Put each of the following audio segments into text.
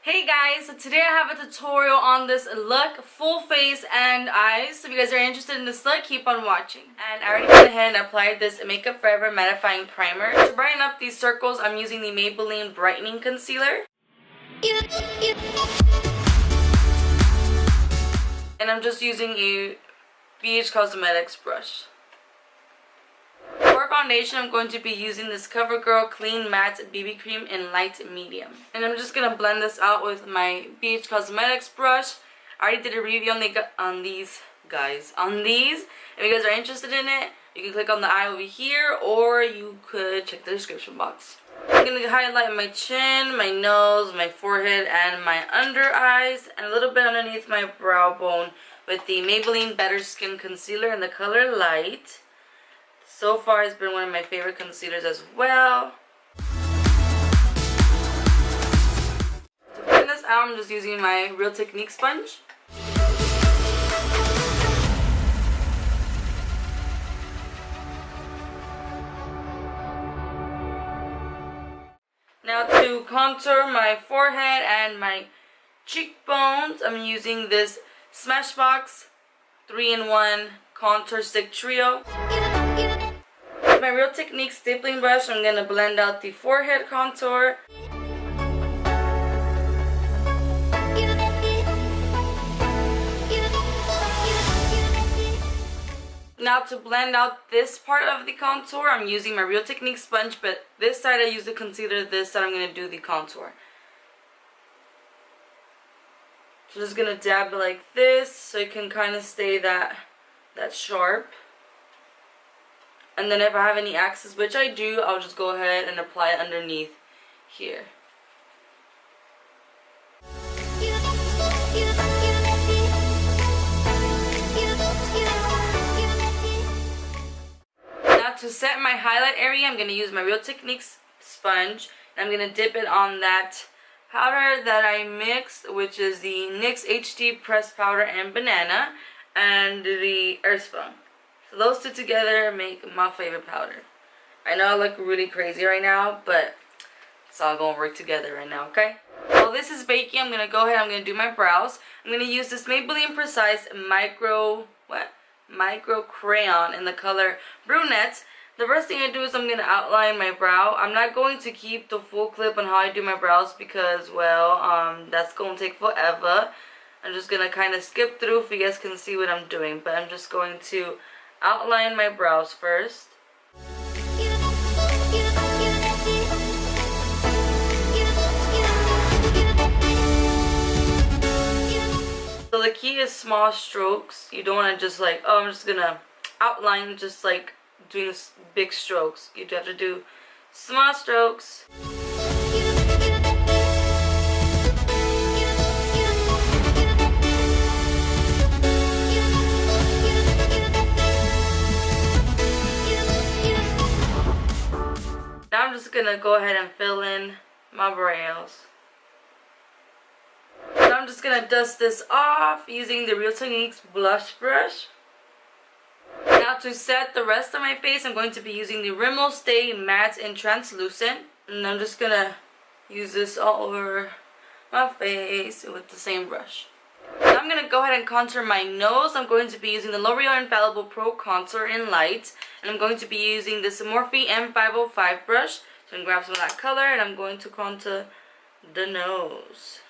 Hey guys, so today I have a tutorial on this look, full face and eyes. So if you guys are interested in this look, keep on watching. And I already went ahead and applied this Makeup Forever mattifying primer. To brighten up these circles, I'm using the Maybelline brightening concealer. And I'm just using a BH Cosmetics brush. For foundation, I'm going to be using this CoverGirl Clean Matte BB Cream in light medium. And I'm just going to blend this out with my BH Cosmetics brush. I already did a review on these, guys. If you guys are interested in it, you can click on the eye over here, or you could check the description box. I'm going to highlight my chin, my nose, my forehead, and my under eyes, and a little bit underneath my brow bone with the Maybelline Better Skin Concealer in the color Light. So far, it's been one of my favorite concealers as well. To blend this out, I'm just using my Real Technique sponge. Now to contour my forehead and my cheekbones, I'm using this Smashbox 3-in-1 Contour Stick Trio. With my Real Technique stapling brush, I'm going to blend out the forehead contour. Now to blend out this part of the contour, I'm using my Real Technique sponge, but this side I use the concealer, this side I'm going to do the contour. So just going to dab it like this so it can kind of stay that sharp. And then if I have any excess, which I do, I'll just go ahead and apply it underneath here. Now to set my highlight area, I'm going to use my Real Technique sponge. And I'm going to dip it on that powder that I mixed, which is the NYX HD Pressed Powder and Banana, and the Earthspun. So those two together make my favorite powder. I know I look really crazy right now, but it's all going to work together right now, okay? While this is baking, I'm going to go ahead, I'm going to do my brows. I'm going to use this Maybelline Precise Micro Crayon in the color Brunette. The first thing I do is I'm going to outline my brow. I'm not going to keep the full clip on how I do my brows because, well, that's going to take forever. I'm just going to kind of skip through if you guys can see what I'm doing, but I'm just going to outline my brows first. So the key is small strokes. You don't want to just like, oh, I'm just gonna outline just like doing big strokes. You have to do small strokes. Now I'm just gonna go ahead and fill in my brows. Now I'm just gonna dust this off using the Real Techniques blush brush. Now to set the rest of my face, I'm going to be using the Rimmel Stay Matte and Translucent. And I'm just gonna use this all over my face with the same brush. Now I'm going to go ahead and contour my nose. I'm going to be using the L'Oreal Infallible Pro Contour in Light. And I'm going to be using this Morphe M505 brush. So I'm going to grab some of that color and I'm going to contour the nose.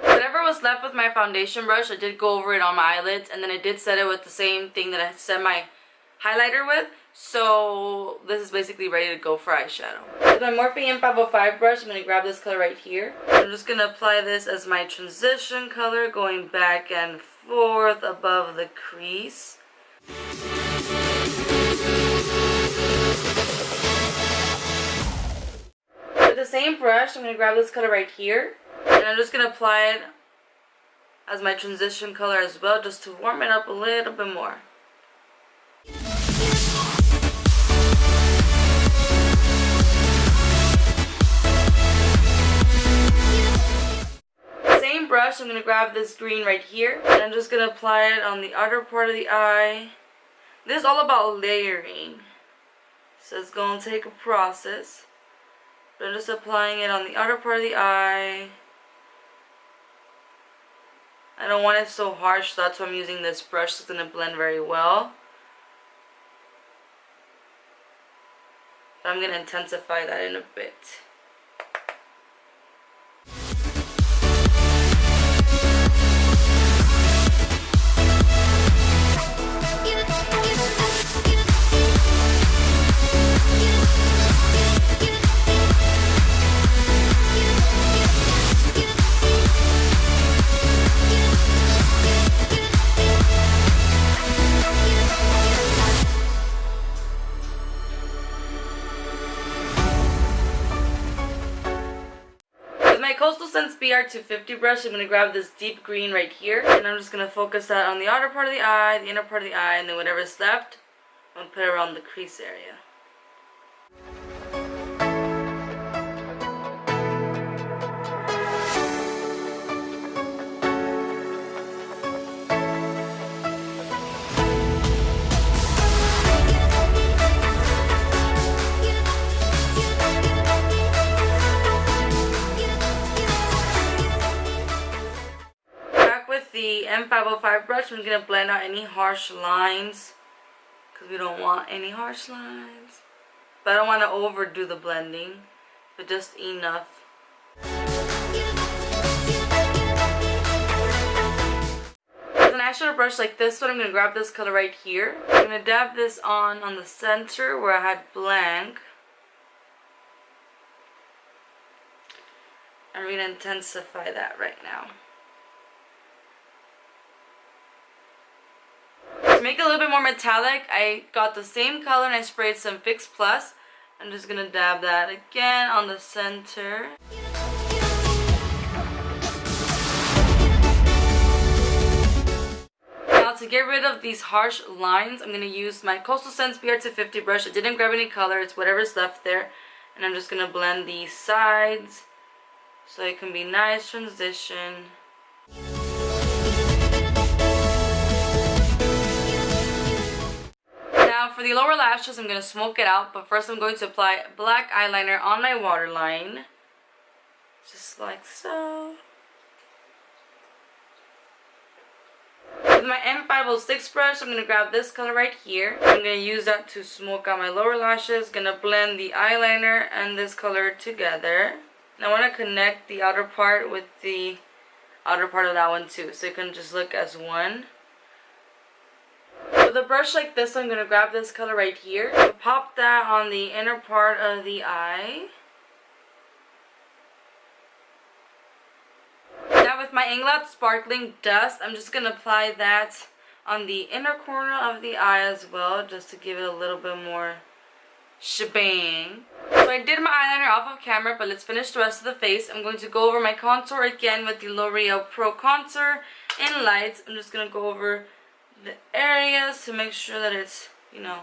Whatever was left with my foundation brush, I did go over it on my eyelids. And then I did set it with the same thing that I set my highlighter with. So this is basically ready to go for eyeshadow. With my Morphe M505 brush, I'm going to grab this color right here. I'm just going to apply this as my transition color, going back and forth above the crease. the same brush, I'm going to grab this color right here. And I'm just going to apply it as my transition color as well, just to warm it up a little bit more. Same brush, I'm going to grab this green right here, and I'm just going to apply it on the outer part of the eye. This is all about layering, so it's going to take a process. But I'm just applying it on the outer part of the eye. I don't want it so harsh, so that's why I'm using this brush. It's going to blend very well. But I'm going to intensify that in a bit. Coastal Scents BR250 brush, I'm going to grab this deep green right here, and I'm just going to focus that on the outer part of the eye, the inner part of the eye, and then whatever's left, I'm going to put it around the crease area. The M505 brush, I'm going to blend out any harsh lines, because we don't want any harsh lines. But I don't want to overdo the blending, but just enough. With an eyeshadow brush like this one, I'm going to grab this color right here. I'm going to dab this on the center where I had blank. I'm going to intensify that right now. To make it a little bit more metallic, I got the same color and I sprayed some Fix Plus. I'm just going to dab that again on the center. Now to get rid of these harsh lines, I'm going to use my Coastal Scents BR250 brush. I didn't grab any color, it's whatever's left there. And I'm just going to blend these sides so it can be nice transition. Now for the lower lashes, I'm going to smoke it out, but first I'm going to apply black eyeliner on my waterline. Just like so. With my M506 brush, I'm going to grab this color right here. I'm going to use that to smoke out my lower lashes. Going to blend the eyeliner and this color together. And I want to connect the outer part with the outer part of that one too, so it can just look as one. With a brush like this, I'm going to grab this color right here. Pop that on the inner part of the eye. Now with my Inglot Sparkling Dust, I'm just going to apply that on the inner corner of the eye as well, just to give it a little bit more shebang. So I did my eyeliner off of camera, but let's finish the rest of the face. I'm going to go over my contour again with the L'Oreal Pro Contour in Lights. I'm just going to go over the areas to make sure that it's, you know,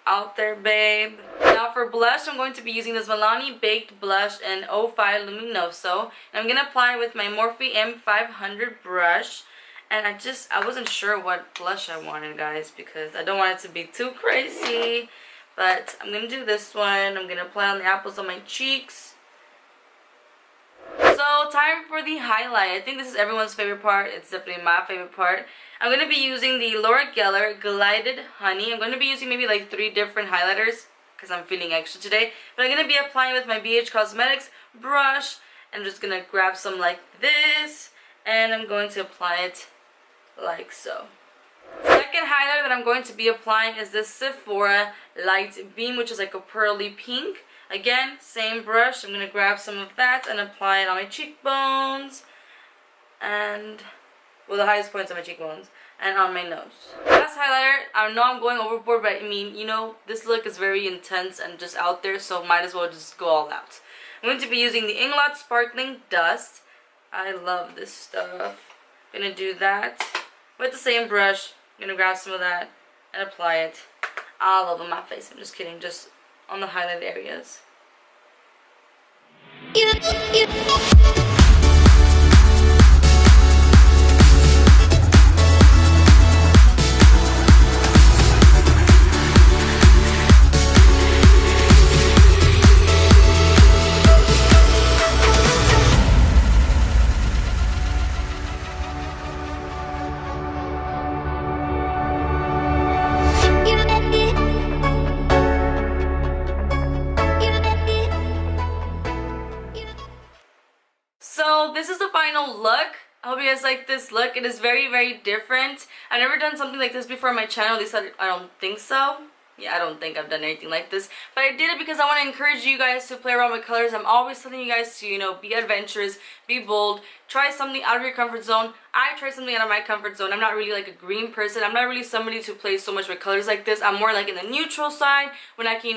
out there, babe. Now for blush, I'm going to be using this Milani Baked Blush in 05 Luminoso. And I'm going to apply it with my Morphe M500 brush. And I wasn't sure what blush I wanted, guys, because I don't want it to be too crazy. But I'm going to do this one. I'm going to apply on the apples on my cheeks. So time for the highlight. I think this is everyone's favorite part. It's definitely my favorite part. I'm going to be using the Laura Geller Glided Honey. I'm going to be using maybe like 3 different highlighters because I'm feeling extra today. But I'm going to be applying with my BH Cosmetics brush. I'm just going to grab some like this. And I'm going to apply it like so. Second highlighter that I'm going to be applying is this Sephora Light Beam, which is like a pearly pink. Again, same brush. I'm going to grab some of that and apply it on my cheekbones. And, well, the highest points on my cheekbones. And on my nose. Last highlighter, I know I'm going overboard, but I mean, you know, this look is very intense and just out there, so might as well just go all out. I'm I'm going to be using the Inglot Sparkling Dust. I love this stuff. I'm going to do that with the same brush. I'm going to grab some of that and apply it all over my face. I'm just kidding, just on the highlight areas. So this is the final look. I hope you guys like this look. It is very, very different. I've never done something like this before on my channel. At least I don't think so. Yeah, I don't think I've done anything like this. But I did it because I want to encourage you guys to play around with colors. I'm always telling you guys to, you know, be adventurous, be bold, try something out of your comfort zone. I try something out of my comfort zone. I'm not really like a green person. I'm not really somebody to play so much with colors like this. I'm more like in the neutral side when I can,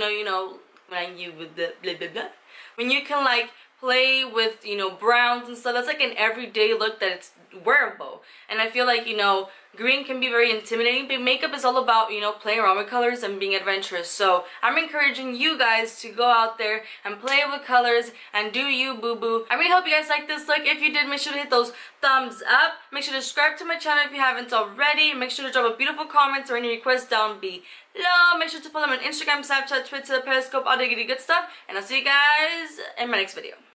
when you can like play with, you know, browns and stuff. That's like an everyday look that it's wearable. And I feel like, you know, green can be very intimidating, but makeup is all about, you know, playing around with colors and being adventurous. So I'm encouraging you guys to go out there and play with colors and do you, boo-boo. I really hope you guys like this look. If you did, make sure to hit those thumbs up. Make sure to subscribe to my channel if you haven't already. Make sure to drop a beautiful comment or any requests down below. Make sure to follow me on Instagram, Snapchat, Twitter, Periscope, all the good stuff. And I'll see you guys in my next video.